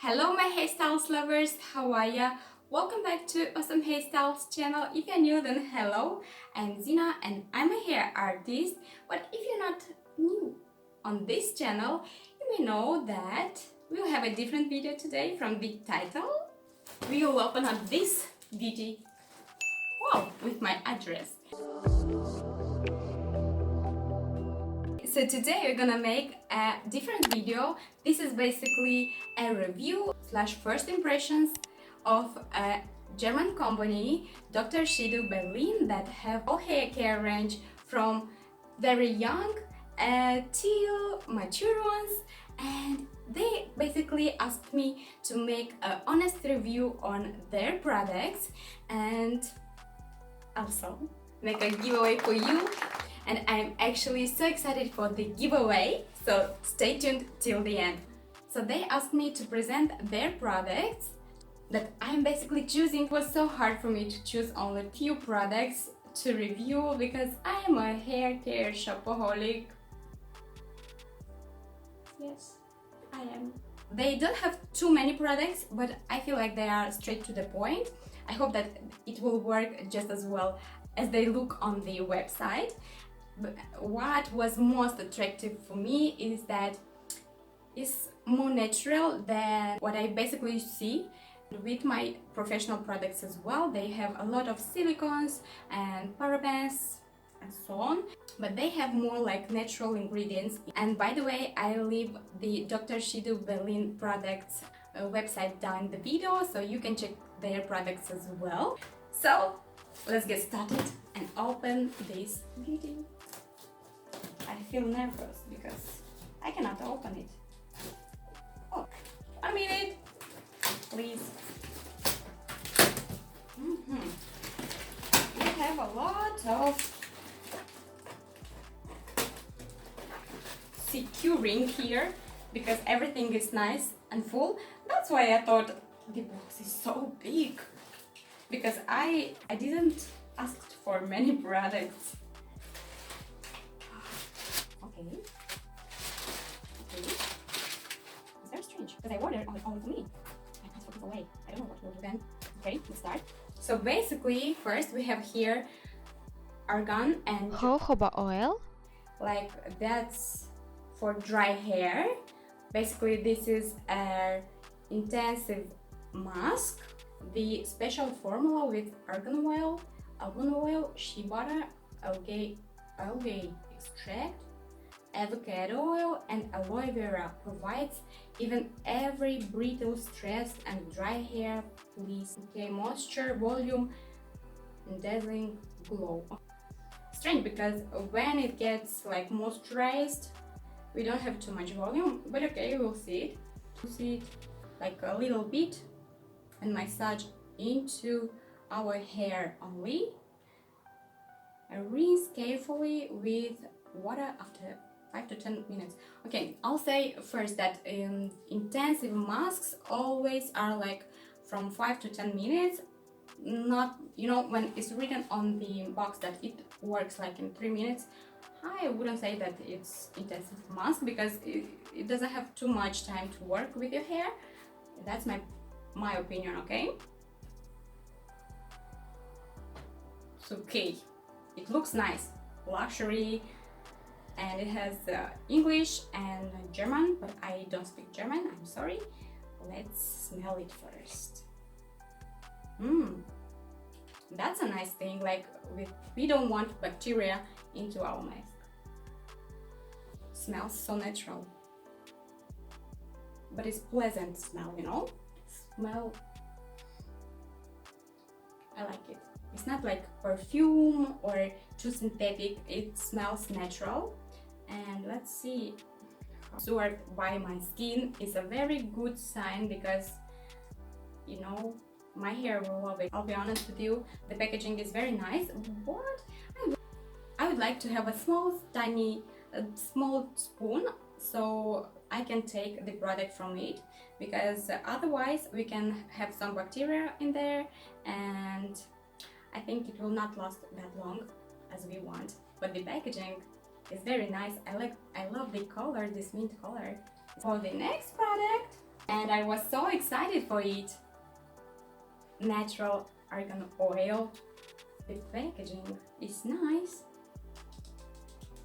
Hello my hairstyles lovers, how are ya? Welcome back to Awesome Hairstyles channel. If you're new, then hello, I'm Zina and I'm a hair artist. But if you're not new on this channel, you may know that we'll have a different video today from the title. We will open up this beauty, wow, with my address. So today we're gonna make a different video. This is basically a review slash first impressions of a German company, Dr. Schedu Berlin, that have all hair care range from very young till mature ones, and they basically asked me to make an honest review on their products and also make a giveaway for you. And I'm actually so excited for the giveaway, so stay tuned till the end. So they asked me to present their products that I'm basically choosing. It was so hard for me to choose only few products to review because I am a hair care shopaholic. Yes, I am. They don't have too many products, but I feel like they are straight to the point. I hope that it will work just as well as they look on the website. But what was most attractive for me is that it's more natural than what I basically see with my professional products as well. They have a lot of silicones and parabens and so on, but they have more like natural ingredients. And by the way, I leave the Dr. Schedu Berlin products website down in the video, so you can check their products as well. So let's get started and open this beauty. I feel nervous because I cannot open it. Oh, 1 minute, please. We have a lot of securing here because everything is nice and full. That's why I thought the box is so big, because I didn't ask for many products. Okay. It's very strange because I ordered all for me. I can't put it away. I don't know what we'll do then. Okay, let's start. So basically, first we have here Argan and Jojoba oil. like that's for dry hair. Basically, this is an intensive mask. The special formula with argan oil, almond oil, shea butter, algae extract, avocado oil and aloe vera provides even every brittle, stressed and dry hair please. Okay, moisture, volume and dazzling glow. Strange because when it gets like moisturized we don't have too much volume, but okay, we'll see it. We'll see it like a little bit and massage into our hair only. And rinse carefully with water after 5 to 10 minutes. Okay, I'll say first that intensive masks always are like from 5 to 10 minutes. Not, you know, when it's written on the box that it works like in 3 minutes, I wouldn't say that it's intensive mask because it doesn't have too much time to work with your hair. That's my opinion, okay? So, okay, it looks nice, luxury, and it has English and German, but I don't speak German, I'm sorry. Let's smell it first. That's a nice thing, like we don't want bacteria into our mask. Smells so natural, but it's pleasant smell, you know. Smell, I like it. It's not like perfume or too synthetic, it smells natural. And let's see, absorbed by my skin is a very good sign because, you know, my hair will love it. I'll be honest with you, the packaging is very nice, but I would like to have a small spoon so I can take the product from it, because otherwise we can have some bacteria in there and I think it will not last that long as we want. But the packaging is very nice. I love the color, this mint color. For the next product, and I was so excited for it. Natural argan oil. The packaging is nice.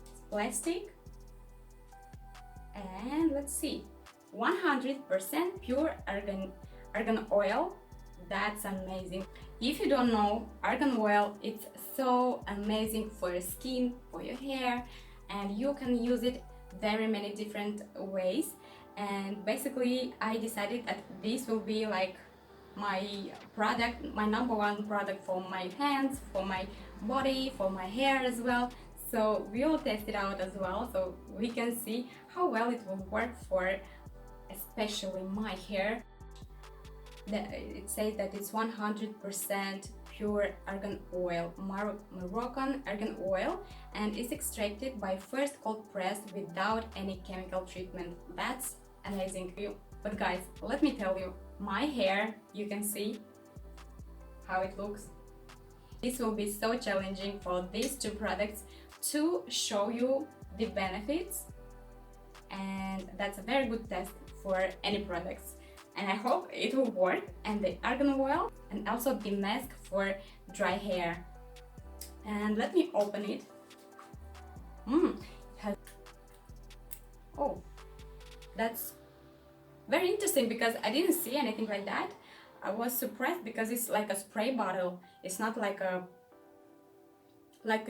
It's plastic. And let's see, 100% pure argan oil. That's amazing. If you don't know, argan oil, it's so amazing for your skin, for your hair, and you can use it very many different ways. And basically I decided that this will be like my product, my number one product for my hands, for my body, for my hair as well. So we'll test it out as well, so we can see how well it will work for especially my hair. It says that it's 100% pure argan oil, Moroccan argan oil, and is extracted by first cold press without any chemical treatment. That's amazing. But guys, let me tell you, my hair, you can see how it looks. This will be so challenging for these two products to show you the benefits, and that's a very good test for any products, and I hope it will work. And the argan oil and also the mask for dry hair. And let me open it. Oh, that's very interesting because I didn't see anything like that. I was surprised because it's like a spray bottle. It's not like a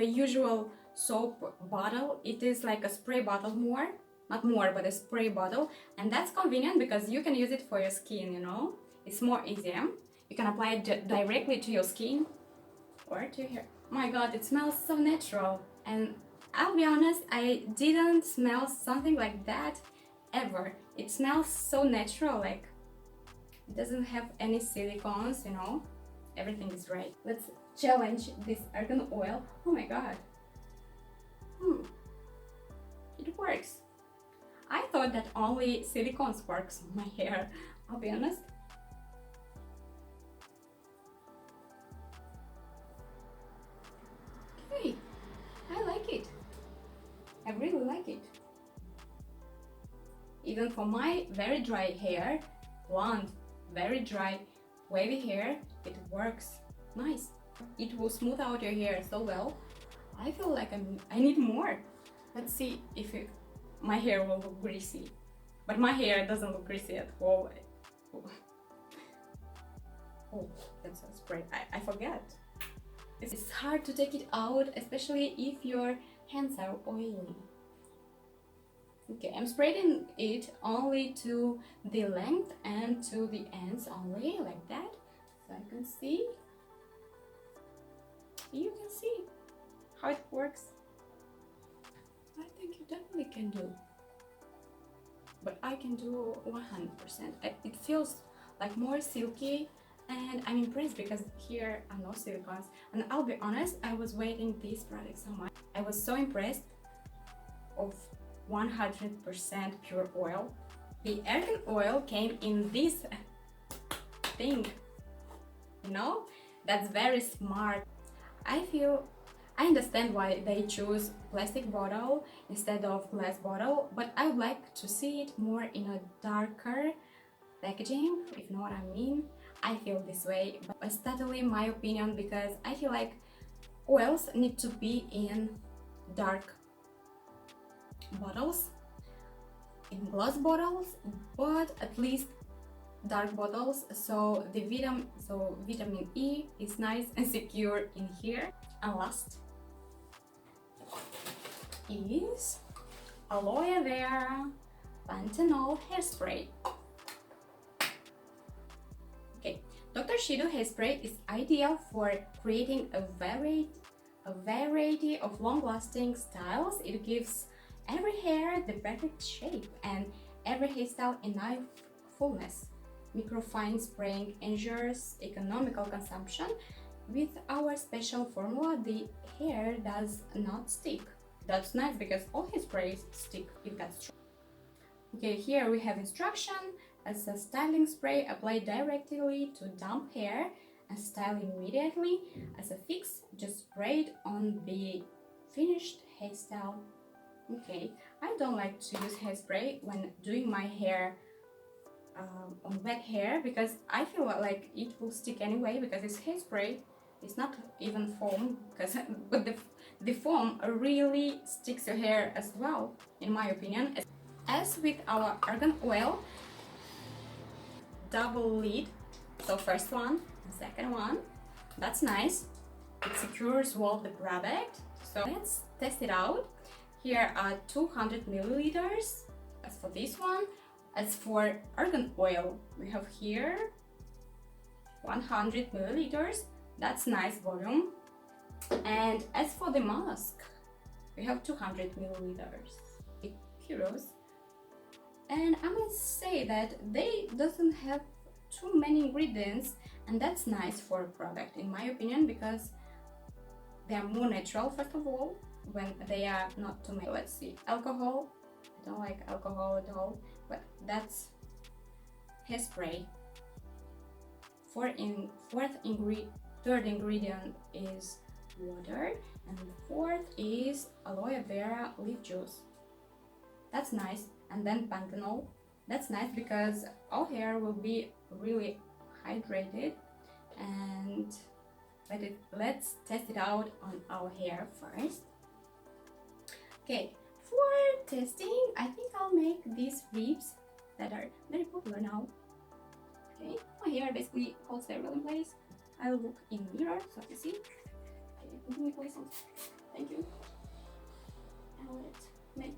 usual soap bottle. It is like a spray bottle, not more, but a spray bottle, and that's convenient because you can use it for your skin, you know. It's more easier. You can apply it directly to your skin or to your hair. My god, it smells so natural, and I'll be honest, I didn't smell something like that ever. It smells so natural, like it doesn't have any silicones, you know. Everything is right. Let's challenge this argan oil. Oh my god. It works. I thought that only silicones works on my hair, I'll be honest. Okay, I like it. I really like it. Even for my very dry hair, blonde, very dry, wavy hair, it works nice. It will smooth out your hair so well. I feel like I need more. Let's see if my hair will look greasy. But my hair doesn't look greasy at all. Oh, that's a spray. I forgot. It's hard to take it out, especially if your hands are oily. Okay, I'm spraying it only to the length and to the ends only, like that. So I can see. You can see how it works. I think you definitely can do. But I can do 100%. It feels like more silky, and I'm impressed because here are no silicones. And I'll be honest, I was waiting this product so much. I was so impressed of 100% pure oil. The argan oil came in this thing, you know? That's very smart. I understand why they choose plastic bottle instead of glass bottle, but I would like to see it more in a darker packaging, if you know what I mean. I feel this way, but it's totally my opinion because I feel like oils need to be in dark bottles, in glass bottles, but at least dark bottles, so the vitamin E is nice and secure in here. And last is Aloe Vera Panthenol Hairspray. Okay, Dr. Schedu Hairspray is ideal for creating a variety of long-lasting styles. It gives every hair the perfect shape and every hairstyle enough fullness. Microfine spraying ensures economical consumption. With our special formula, the hair does not stick. That's nice because all hairsprays stick if that's true. Okay, here we have instruction. As a styling spray, apply directly to damp hair and style immediately. As a fix, just spray it on the finished hairstyle. Okay, I don't like to use hairspray when doing my hair on wet hair, because I feel like it will stick anyway, because it's hairspray. It's not even foam, because but the foam really sticks your hair as well, in my opinion. As with our argan oil, double lid. So first one, second one. That's nice. It secures well the product. So let's test it out. Here are 200 milliliters. As for this one, as for argan oil, we have here 100 milliliters. That's nice volume. And as for the mask, we have 200 milliliters. Euros. And I must say that they doesn't have too many ingredients, and that's nice for a product, in my opinion, because they are more natural, first of all, when they are not too many. Let's see, alcohol. I don't like alcohol at all, but that's hairspray. Third ingredient is water, and the fourth is aloe vera leaf juice. That's nice. And then Panthenol. That's nice because our hair will be really hydrated. And let's test it out on our hair first. Okay, for testing, I think I'll make these ribs that are very popular now. Okay, my hair basically holds very well in place. I'll look in the mirror so you see. Okay, give me place. Thank you. And let's mix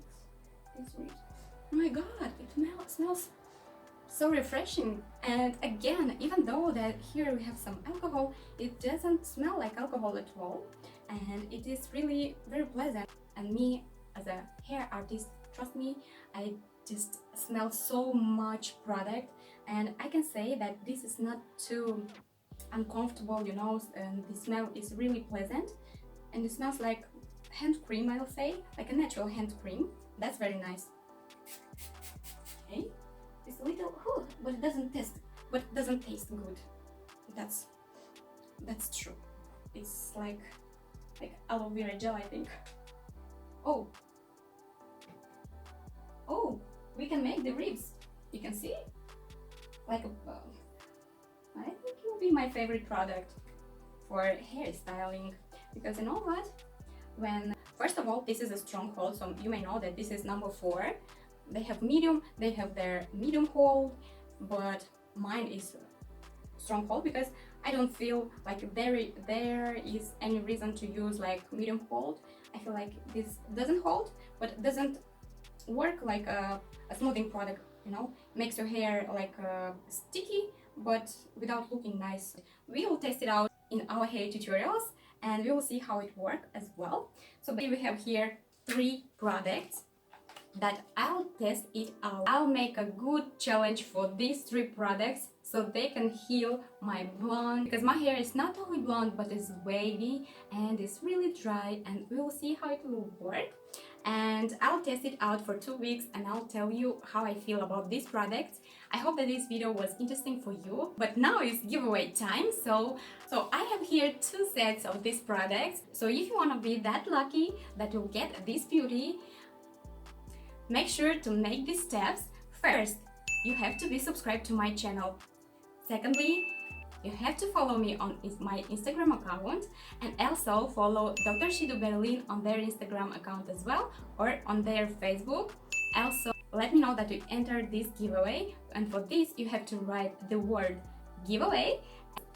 these ribs. Oh my god, it smells so refreshing. And again, even though that here we have some alcohol, it doesn't smell like alcohol at all, and it is really very pleasant. And me as a hair artist, trust me, I just smell so much product, and I can say that this is not too uncomfortable, you know, and the smell is really pleasant, and it smells like hand cream, I'll say, like a natural hand cream. That's very nice. Okay, it's a little, but it doesn't taste good. That's true. It's like aloe vera gel, I think. Oh, we can make the ribs. You can see, like I think it will be my favorite product for hairstyling, because you know what? When first of all, this is a strong hold, so you may know that this is number 4. They have medium, they have their medium hold, but mine is strong hold because I don't feel like there is any reason to use like medium hold. I feel like this doesn't hold, but it doesn't work like a smoothing product, you know, makes your hair like sticky, but without looking nice. We will test it out in our hair tutorials, and we will see how it works as well. So we have here 3 products that I'll test it out. I'll make a good challenge for these 3 products so they can heal my blonde, because my hair is not only blonde but it's wavy and it's really dry, and we will see how it will work. And I'll test it out for 2 weeks and I'll tell you how I feel about these products. I hope that this video was interesting for you. But now it's giveaway time, so I have here 2 sets of these products. So if you want to be that lucky that you'll get this beauty, make sure to make these steps. First, you have to be subscribed to my channel. Secondly, you have to follow me on my Instagram account, and also follow Dr. Schedu Berlin on their Instagram account as well, or on their Facebook. Also, let me know that you entered this giveaway, and for this you have to write the word giveaway.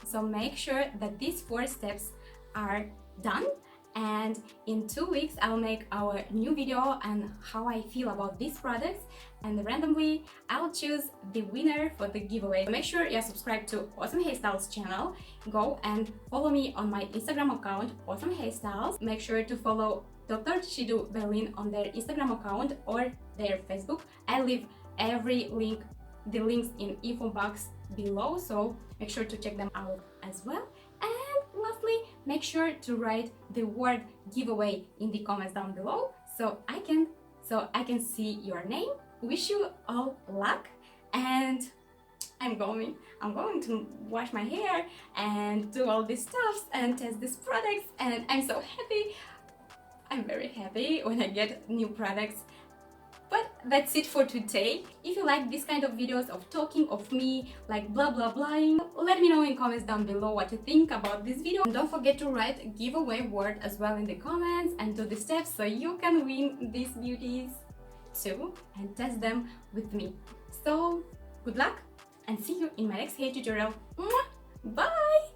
So make sure that these 4 steps are done, and in 2 weeks I'll make our new video on how I feel about these products, and randomly I'll choose the winner for the giveaway. Make sure you're subscribed to Awesome Hairstyles channel. Go and follow me on my Instagram account, Awesome Hairstyles. Make sure to follow Dr. Schedu Berlin on their Instagram account or their Facebook. I leave the links in info box below, so make sure to check them out as well. And lastly, make sure to write the word giveaway in the comments down below so I can see your name. Wish you all luck, and I'm going to wash my hair and do all these stuff and test these products, and I'm so happy. I'm very happy when I get new products, but that's it for today. If you like this kind of videos of talking of me, like blah blah blahing, let me know in comments down below what you think about this video. And don't forget to write a giveaway word as well in the comments and do the steps so you can win these beauties too and test them with me. So good luck and see you in my next hair tutorial. Mwah! Bye!